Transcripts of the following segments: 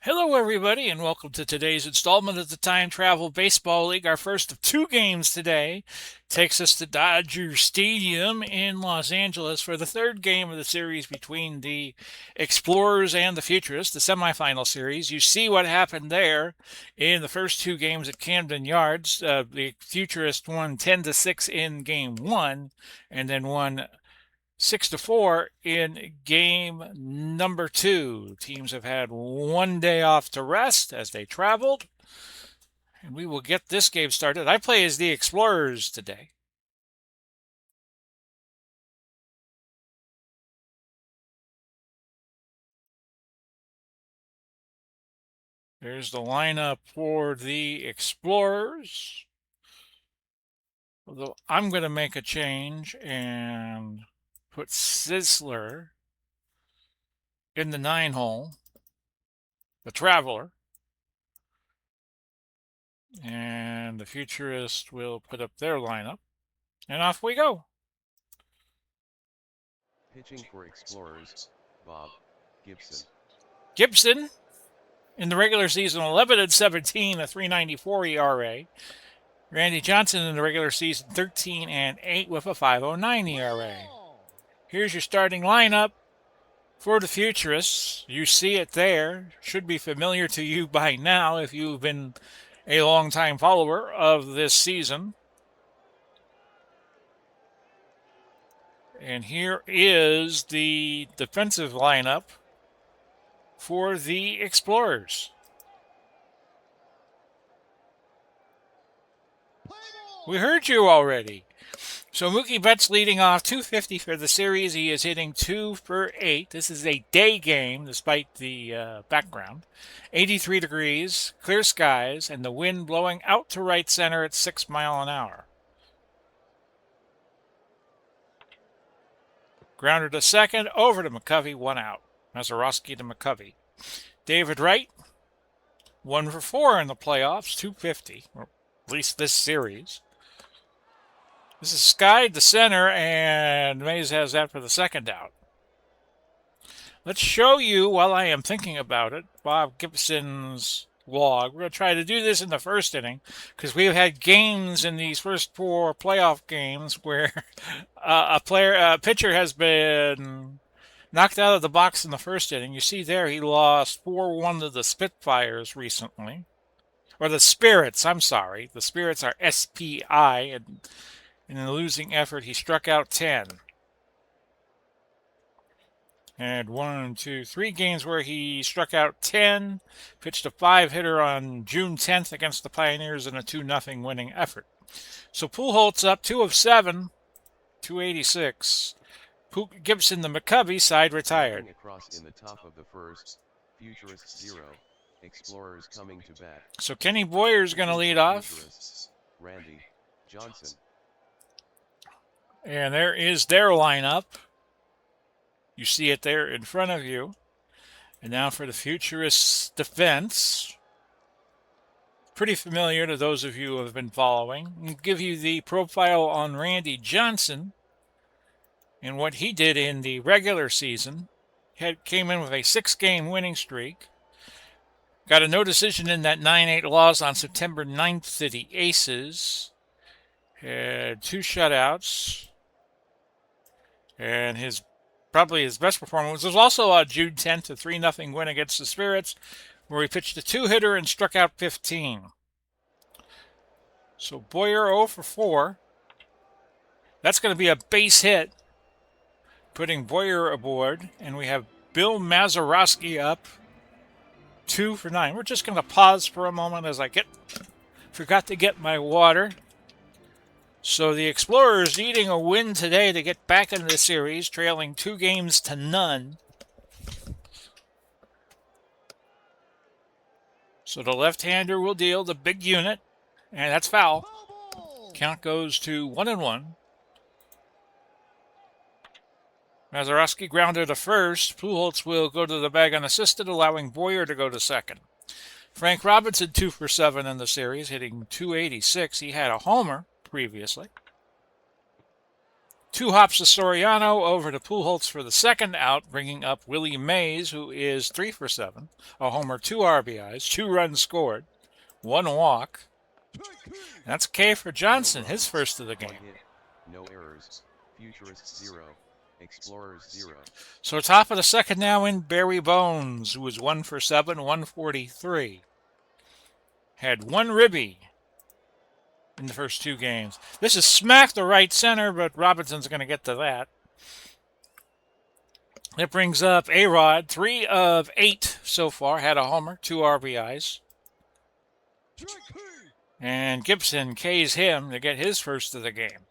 Hello, everybody, and welcome to today's installment of the Time Travel Baseball League. Our first of two games today takes us to Dodger Stadium in Los Angeles for the third game of the series between the Explorers and the Futurists, the semifinal series. You see what happened there in the first two games at Camden Yards. The Futurists won 10-6 in game one, and then won 6-4 in game number two. Teams have had one day off to rest as they traveled, and we will get this game started. I play as the Explorers today. There's the lineup for the Explorers. Although I'm going to make a change and put Sizzler in the 9-hole, the Traveler, and the Futurist will put up their lineup, and off we go. Pitching for Explorers, Bob Gibson. Gibson, in the regular season, 11-17, a 3.94 ERA. Randy Johnson in the regular season, 13-8 with a 5.09 ERA. Here's your starting lineup for the Futurists. You see it there. Should be familiar to you by now if you've been a long-time follower of this season. And here is the defensive lineup for the Explorers. We heard you already. So Mookie Betts leading off, 250 for the series. He is hitting 2 for 8. This is a day game despite the background. 83 degrees, clear skies, and the wind blowing out to right center at 6 miles an hour. Grounder to second, over to McCovey, 1 out. Mazeroski to McCovey. David Wright, 1 for 4 in the playoffs, 250, or at least this series. This is Sky to center, and Mays has that for the second out. Let's show you, while I am thinking about it, Bob Gibson's log. We're going to try to do this in the first inning because we've had games in these first 4 playoff games where a pitcher has been knocked out of the box in the first inning. You see there he lost 4-1 to the Spitfires recently. Or the Spirits, I'm sorry. The Spirits are SPI, and in the losing effort, he struck out 10. And 1, 2, 3 games where he struck out 10, pitched a 5-hitter on June 10th against the Pioneers in a 2-0 winning effort. So Pujols up 2 of 7, 286. Gibson, the McCovey side, retired. Across in the top of the first, Futurists 0, Explorers coming to bat. So Kenny Boyer's going to lead off. Randy Johnson. And there is their lineup. You see it there in front of you. And now for the Futurists defense. Pretty familiar to those of you who have been following. I'll give you the profile on Randy Johnson and what he did in the regular season. Came in with a 6-game winning streak. Got a no decision in that 9-8 loss on September 9th to the Aces. Had 2 shutouts. And probably his best performance was also on June 10th, a 3-0 win against the Spirits, where he pitched a 2-hitter and struck out 15. So Boyer 0 for 4. That's going to be a base hit, putting Boyer aboard. And we have Bill Mazeroski up 2 for 9. We're just going to pause for a moment as I forgot to get my water. So the Explorers needing a win today to get back into the series, trailing 2-0. So the left-hander will deal the big unit, and that's foul. Count goes to 1-1. Mazeroski grounded to first. Pujols will go to the bag unassisted, allowing Boyer to go to second. Frank Robinson 2 for 7 in the series, hitting 286. He had a homer previously. 2 hops to Soriano, over to Pujols for the second out, bringing up Willie Mays, who is 3 for 7. A homer, 2 RBIs, 2 runs scored, 1 walk. That's K for Johnson, his first of the game. 1 hit, no errors. Futurists 0, Explorers 0. So top of the second now in Barry Bones, who was 1 for 7, 143. Had 1 ribby in the first 2 games. This is smack to right center, but Robinson's going to get to that. That brings up A-Rod, 3 of 8 so far. Had a homer, 2 RBIs. And Gibson K's him to get his first of the game.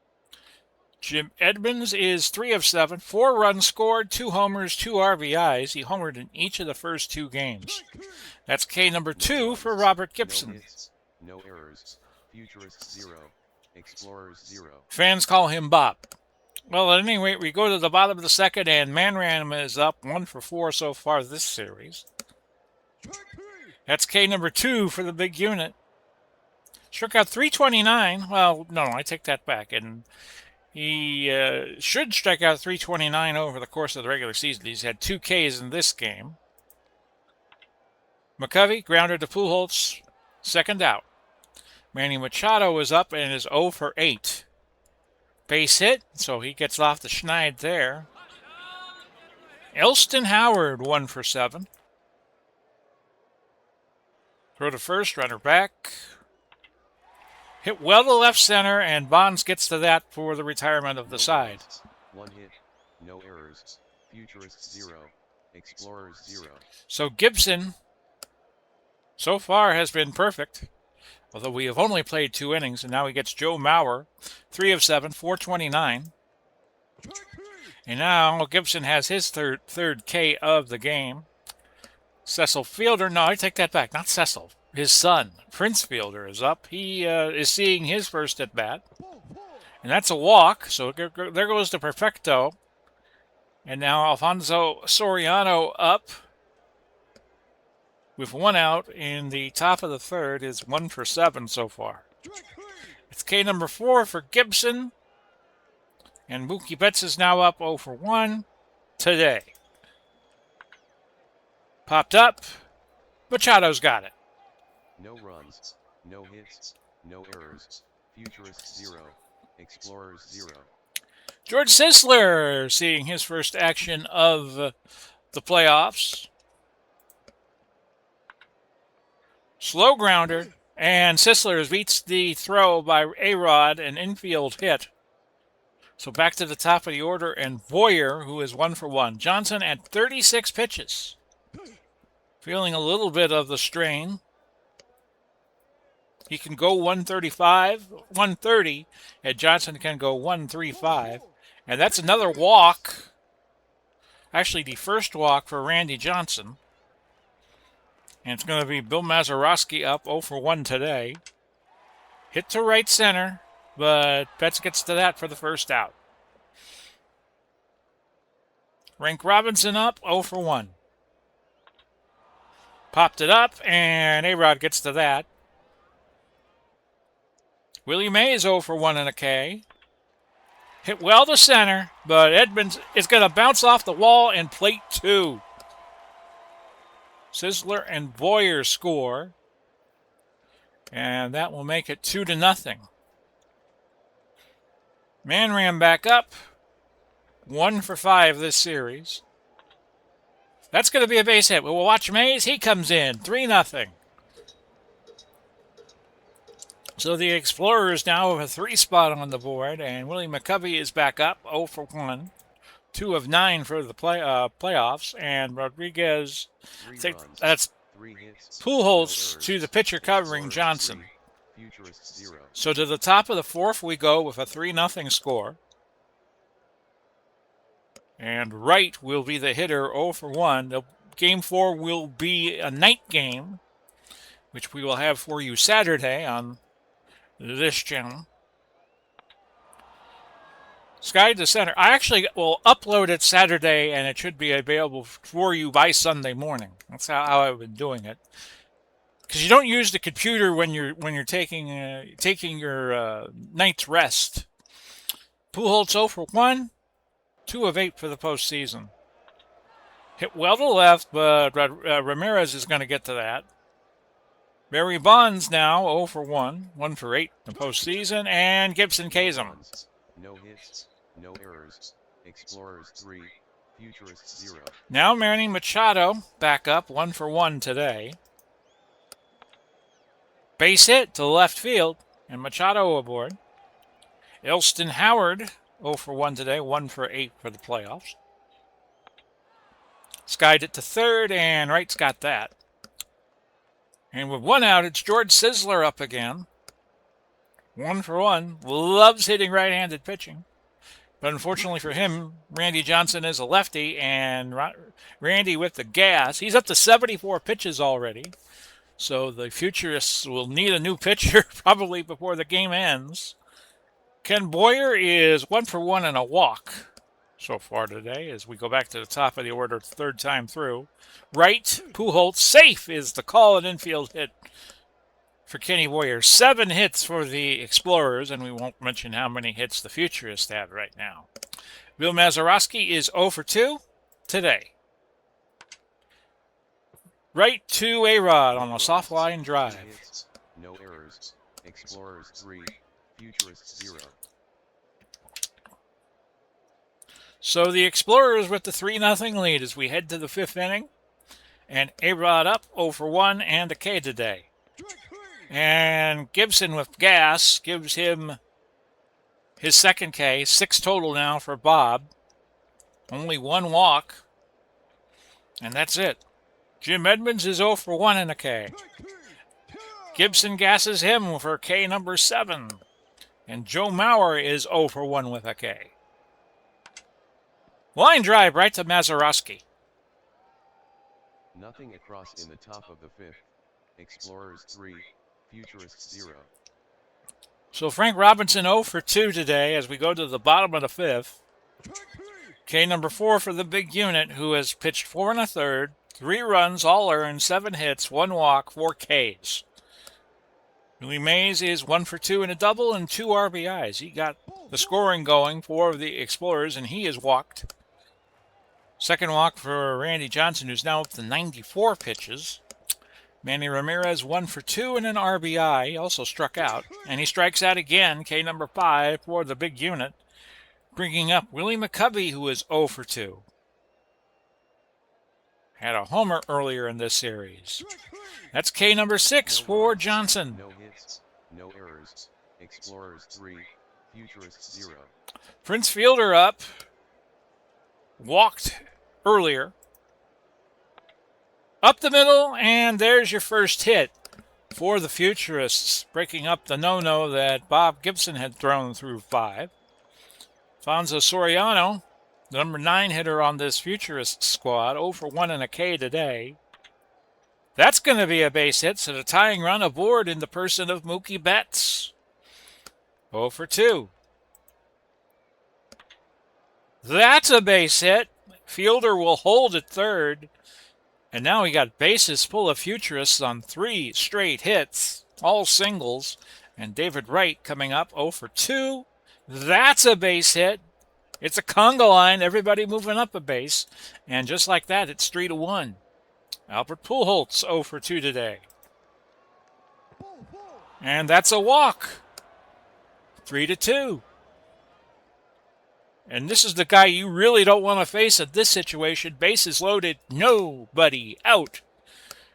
Jim Edmonds is 3 of 7, 4 runs scored, 2 homers, 2 RBIs. He homered in each of the first 2 games. That's K number 2 for Robert Gibson. No hits, no errors. Futurists 0, Explorers 0. Fans call him Bob. Well, at any rate, we go to the bottom of the second, and Manram is up 1 for 4 so far this series. That's K number 2 for the big unit. Struck out 329. Well, no, I take that back. And he should strike out 329 over the course of the regular season. He's had 2 Ks in this game. McCovey grounded to Pujols, second out. Manny Machado is up and is 0 for 8. Base hit, so he gets off the schneid there. Elston Howard, 1 for 7. Throw to first, runner back. Hit well to left center, and Bonds gets to that for the retirement of the side. 1 hit, no errors. Futurists 0, Explorers 0. So Gibson, so far, has been perfect. Although we have only played 2 innings, and now he gets Joe Mauer, 3 of 7, 429. And now Gibson has his third K of the game. Cecil Fielder, no, I take that back, not Cecil. His son, Prince Fielder, is up. He is seeing his first at bat. And that's a walk, so there goes the perfecto. And now Alfonso Soriano up with 1 out in the top of the third, is 1 for 7 so far. It's K number 4 for Gibson. And Mookie Betts is now up 0 for 1 today. Popped up. Machado's got it. No runs, no hits, no errors. Futurists 0, Explorers 0. George Sisler seeing his first action of the playoffs. Slow grounder, and Sisler beats the throw by A-Rod, an infield hit. So back to the top of the order, and Boyer, who is 1 for 1. Johnson at 36 pitches. Feeling a little bit of the strain. He can go 135, 130, and Johnson can go 135. And that's another walk. Actually, the first walk for Randy Johnson. And it's going to be Bill Mazeroski up 0 for 1 today. Hit to right center, but Betts gets to that for the first out. Rank Robinson up 0 for 1. Popped it up, and A-Rod gets to that. Willie Mays 0 for 1 in a K. Hit well to center, but Edmonds is going to bounce off the wall and plate 2. Sisler and Boyer score, and that will make it 2-0. Manram back up, 1 for 5 this series. That's going to be a base hit. We'll watch Mays. He comes in, 3-0. So the Explorers now have a 3 spot on the board, and Willie McCovey is back up, 0 for 1. 2 of 9 for the playoffs, and Rodriguez, that's Pujols to the pitcher covering Johnson. So to the top of the fourth we go with a 3-0 score. And Wright will be the hitter, 0 for 1. Game 4 will be a night game, which we will have for you Saturday on this channel. Sky to center. I actually will upload it Saturday, and it should be available for you by Sunday morning. That's how I've been doing it. Because you don't use the computer when you're taking your night's rest. Pujols 0 for 1, 2 of 8 for the postseason. Hit well to left, but Ramirez is going to get to that. Barry Bonds now 0 for 1, 1 for 8 in the postseason, and Gibson K's him. No hits, no errors. Explorers 3, Futurists 0. Now Manny Machado back up 1 for 1 today. Base hit to left field, and Machado aboard. Elston Howard 0 for 1 today, 1 for 8 for the playoffs. Skied it to third, and Wright's got that. And with 1 out, it's George Sisler up again. 1 for 1. Loves hitting right-handed pitching. But unfortunately for him, Randy Johnson is a lefty, and Randy with the gas. He's up to 74 pitches already. So the Futurists will need a new pitcher probably before the game ends. Ken Boyer is 1 for 1 and a walk so far today as we go back to the top of the order third time through. Wright, Pujols, safe is the call and infield hit for Kenny Boyer. 7 hits for the Explorers, and we won't mention how many hits the Futurists have right now. Bill Mazeroski is 0 for 2 today. Right to A-Rod on a soft line drive. Hits, no errors. Explorers 3, Futurists 0. So the Explorers with the 3-0 lead as we head to the 5th inning. And A-Rod up 0 for 1 and a K today. And Gibson with gas gives him his second K. 6 total now for Bob. Only 1 walk. And that's it. Jim Edmonds is 0 for 1 and a K. Gibson gasses him for K number 7. And Joe Mauer is 0 for 1 with a K. Line drive right to Mazeroski. Nothing across in the top of the 5th. Explorers 3, Futurists 0. So Frank Robinson 0 for 2 today as we go to the bottom of the 5th. K number 4 for the big unit, who has pitched 4 1/3, 3 runs, all earned, 7 hits, 1 walk, 4 Ks. Louis Mays is 1 for 2 and a double and 2 RBIs. He got the scoring going for the Explorers, and he is walked. Second walk for Randy Johnson, who's now up to 94 pitches. Manny Ramirez 1 for 2 and an RBI. He also struck out, and he strikes out again, K number 5 for the big unit, bringing up Willie McCovey, who is 0 for 2. Had a homer earlier in this series. That's K number 6 for Johnson. No hits, no errors. Explorers 3, Futurists 0. Prince Fielder up. Walked earlier. Up the middle, and there's your first hit for the Futurists, breaking up the no-no that Bob Gibson had thrown through 5. Fonzo Soriano, the number 9 hitter on this Futurist squad, 0 for 1 and a K today. That's going to be a base hit, so the tying run aboard in the person of Mookie Betts. 0 for 2. That's a base hit. Fielder will hold at third. And now we got bases full of Futurists on 3 straight hits, all singles. And David Wright coming up 0 for 2. That's a base hit. It's a conga line, everybody moving up a base. And just like that, it's 3-1. Albert Pujols 0 for 2 today. And that's a walk. 3-2. And this is the guy you really don't want to face at this situation. Bases loaded, nobody out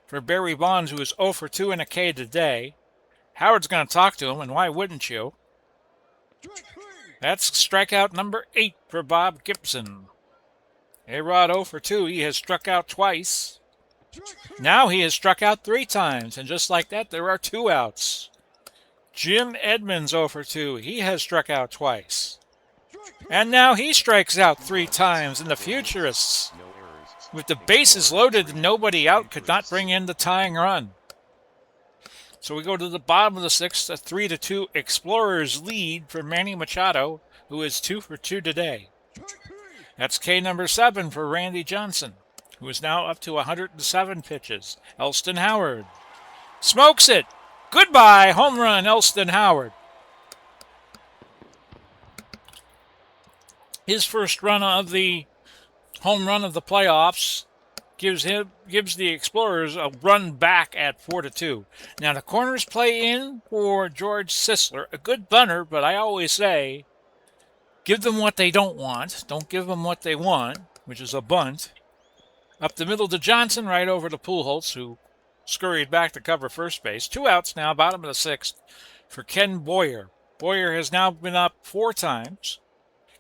for Barry Bonds, who is 0 for 2 and a K today. Howard's going to talk to him, and why wouldn't you? That's strikeout number 8 for Bob Gibson. A-Rod 0 for 2. He has struck out twice. Now he has struck out 3 times, and just like that, there are 2 outs. Jim Edmonds 0 for 2. He has struck out twice. And now he strikes out 3 times, and the Futurists, with the bases loaded and nobody out, could not bring in the tying run. So we go to the bottom of the 6th, a 3-2 Explorers lead for Manny Machado, who is 2 for 2 today. That's K number 7 for Randy Johnson, who is now up to 107 pitches. Elston Howard smokes it. Goodbye, home run, Elston Howard. His first run of the home run of the playoffs gives the Explorers a run back at 4-2. Now the corners play in for George Sisler, a good bunter, but I always say, give them what they don't want. Don't give them what they want, which is a bunt. Up the middle to Johnson, right over to Pujols, who scurried back to cover first base. 2 outs now, bottom of the 6th for Ken Boyer. Boyer has now been up 4 times,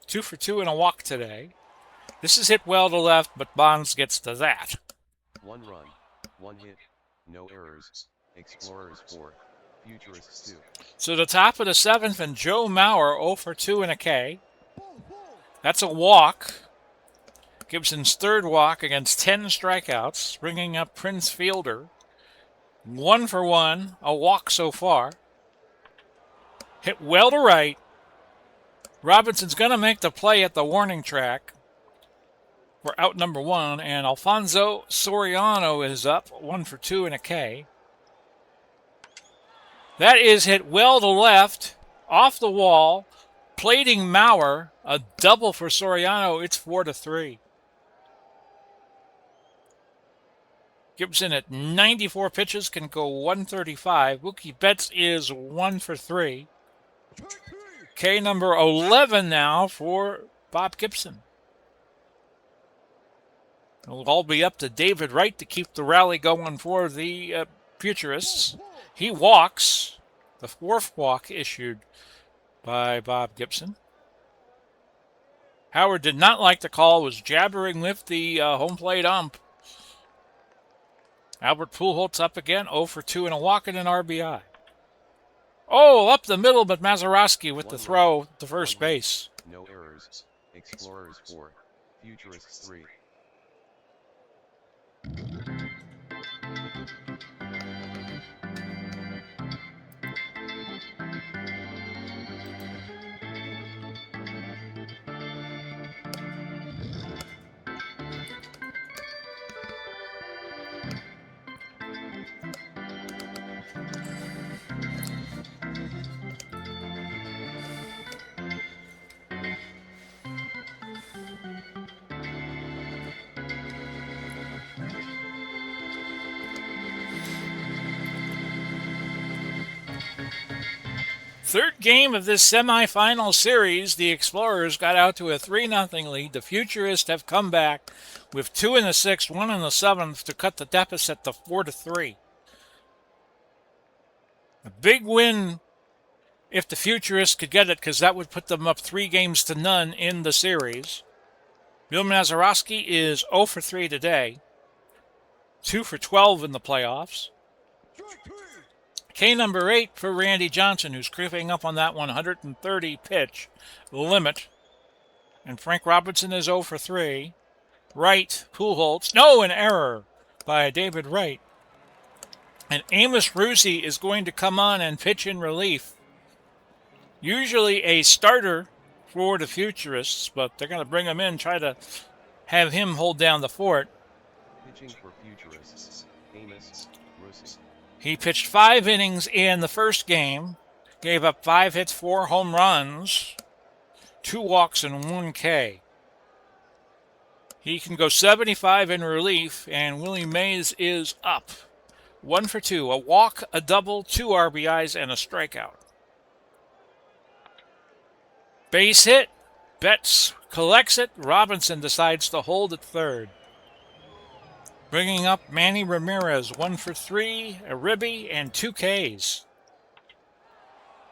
2 for 2 and a walk today. This is hit well to left, but Bonds gets to that. 1 run, 1 hit, no errors. Explorers 4, Futurists 2. So the top of the 7th, and Joe Mauer 0 for 2 and a K. That's a walk. Gibson's third walk against 10 strikeouts, bringing up Prince Fielder. 1 for 1, a walk so far. Hit well to right. Robinson's going to make the play at the warning track for out number 1, and Alfonso Soriano is up, 1 for 2 and a K. That is hit well to left, off the wall, plating Mauer, a double for Soriano. It's 4-3. Gibson at 94 pitches can go 135. Mookie Betts is 1 for 3. K number 11 now for Bob Gibson. It'll all be up to David Wright to keep the rally going for the Futurists. He walks. The 4th walk issued by Bob Gibson. Howard did not like the call, was jabbering with the home plate ump. Albert Pujols up again, 0 for 2 and a walk and an RBI. Oh, up the middle, but Mazeroski with the throw to first base. No errors. Explorers 4, Futurists 3. Third game of this semifinal series, the Explorers got out to a 3-0 lead. The Futurists have come back with 2 in the 6th, 1 in the 7th to cut the deficit to 4-3. A big win if the Futurists could get it, because that would put them up 3-0 in the series. Bill Mazeroski is 0 for 3 today, 2 for 12 in the playoffs. K number 8 for Randy Johnson, who's creeping up on that 130 pitch limit. And Frank Robinson is 0 for 3. Wright, Pujols, no, an error by David Wright. And Amos Rusi is going to come on and pitch in relief. Usually a starter for the Futurists, but they're going to bring him in, try to have him hold down the fort. Pitching for Futurists, Amos Rusi. He pitched 5 innings in the first game, gave up 5 hits, 4 home runs, 2 walks, and 1 K. He can go 75 in relief, and Willie Mays is up. 1 for 2, a walk, a double, 2 RBIs, and a strikeout. Base hit. Betts collects it. Robinson decides to hold at third. Bringing up Manny Ramirez, 1 for 3, a ribby, and 2 Ks.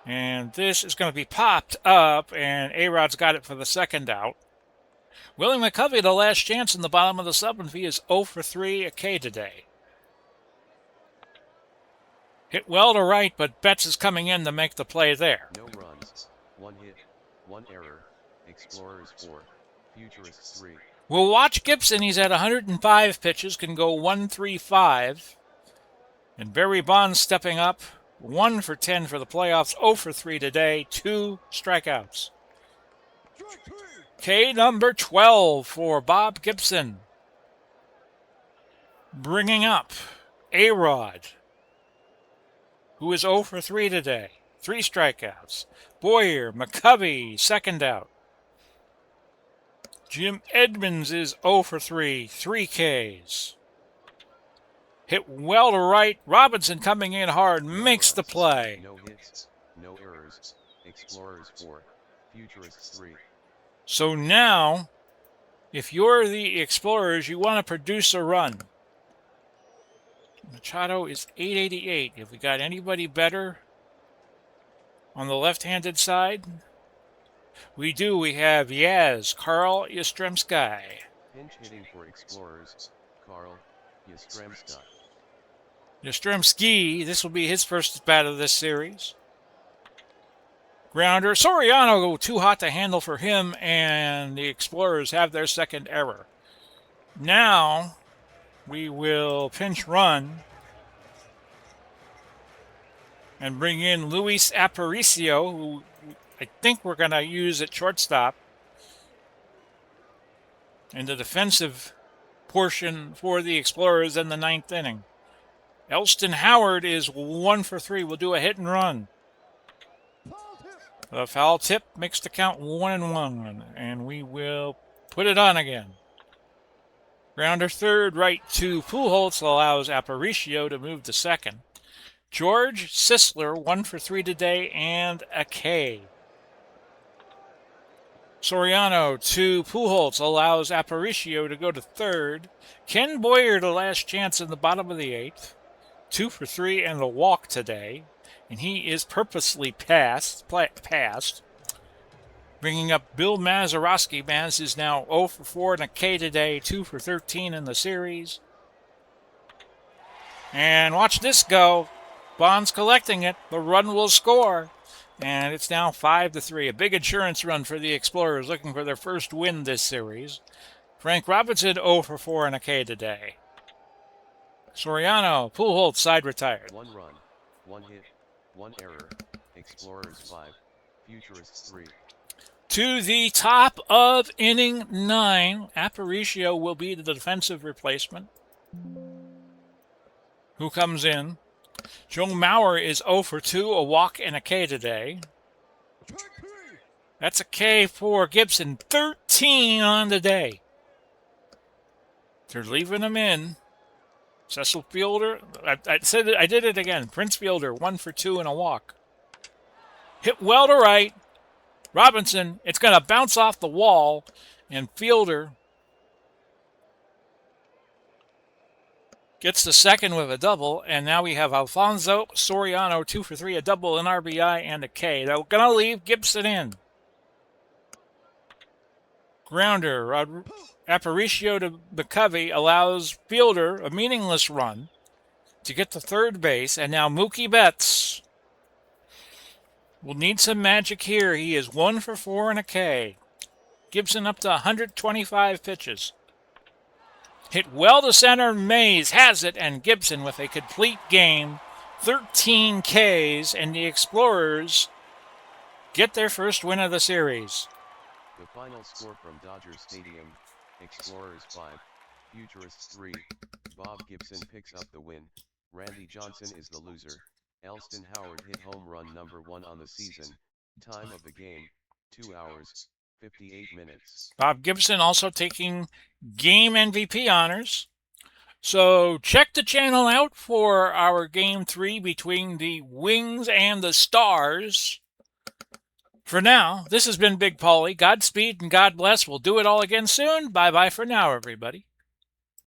And this is going to be popped up, and A-Rod's got it for the second out. Willie McCovey, the last chance in the bottom of the 7th. He is 0 for 3, a K today. Hit well to right, but Betts is coming in to make the play there. No runs, 1 hit, 1 error. Explorers 4, Futurists 3. We'll watch Gibson. He's at 105 pitches, can go 135. And Barry Bonds stepping up, 1 for 10 for the playoffs, 0 for 3 today, 2 strikeouts. K number 12 for Bob Gibson. Bringing up A-Rod, who is 0 for 3 today, 3 strikeouts. Boyer, McCovey, second out. Jim Edmonds is 0 for 3, 3 Ks. Hit well to right. Robinson coming in hard, makes the play. No hits, no errors. Explorers 4, Futurists 3. So now, if you're the Explorers, you want to produce a run. Machado is 888. Have we got anybody better on the left-handed side? We do. We have Carl Yastrzemski. Pinch hitting for Explorers, Carl Yastrzemski. Yastrzemski, this will be his first bat of this series. Grounder. Soriano too hot to handle for him, and the Explorers have their second error. Now we will pinch run and bring in Luis Aparicio, who I think we're going to use at shortstop in the defensive portion for the Explorers in the ninth inning. Elston Howard is 1 for 3. We'll do a hit and run. The foul tip makes the count 1-1, and we will put it on again. Grounder third, right to Pujols, allows Aparicio to move to second. George Sisler, 1 for 3 today, and a K. Soriano to Pujols, allows Aparicio to go to third. Ken Boyer, the last chance in the bottom of the eighth. 2 for 3 and a walk today. And he is purposely passed. Bringing up Bill Mazeroski. Maz is now 0 for 4 and a K today. 2 for 13 in the series. And watch this go. Bond's collecting it. The run will score. And it's now 5 to 3. A big insurance run for the Explorers looking for their first win this series. Frank Robinson 0 for 4 and a K today. Soriano, Pujols side retired. 1 run, 1 hit, 1 error. Explorers 5, Futurists 3. To the top of inning 9, Aparicio will be the defensive replacement. Who comes in? Joe Mauer is 0 for 2, a walk and a K today. That's a K for Gibson, 13 on the day. They're leaving him in. Cecil Fielder, I did it again. Prince Fielder, 1 for 2 and a walk. Hit well to right. Robinson, it's going to bounce off the wall, and Fielder gets the second with a double, and now we have Alfonso Soriano, 2 for 3, a double, an RBI, and a K. They're going to leave Gibson in. Grounder, Aparicio to McCovey allows Fielder a meaningless run to get to third base, and now Mookie Betts will need some magic here. He is 1 for 4 and a K. Gibson up to 125 pitches. Hit well to center, Mays has it, and Gibson with a complete game, 13 Ks, and the Explorers get their first win of the series. The final score from Dodger Stadium, Explorers 5, Futurists 3, Bob Gibson picks up the win, Randy Johnson is the loser, Elston Howard hit home run number 1 on the season, time of the game, 2 hours, 58 minutes. Bob Gibson also taking game MVP honors. So check the channel out for our Game 3 between the Wings and the Stars. For now, this has been Big Paulie. Godspeed and God bless. We'll do it all again soon. Bye-bye for now, everybody.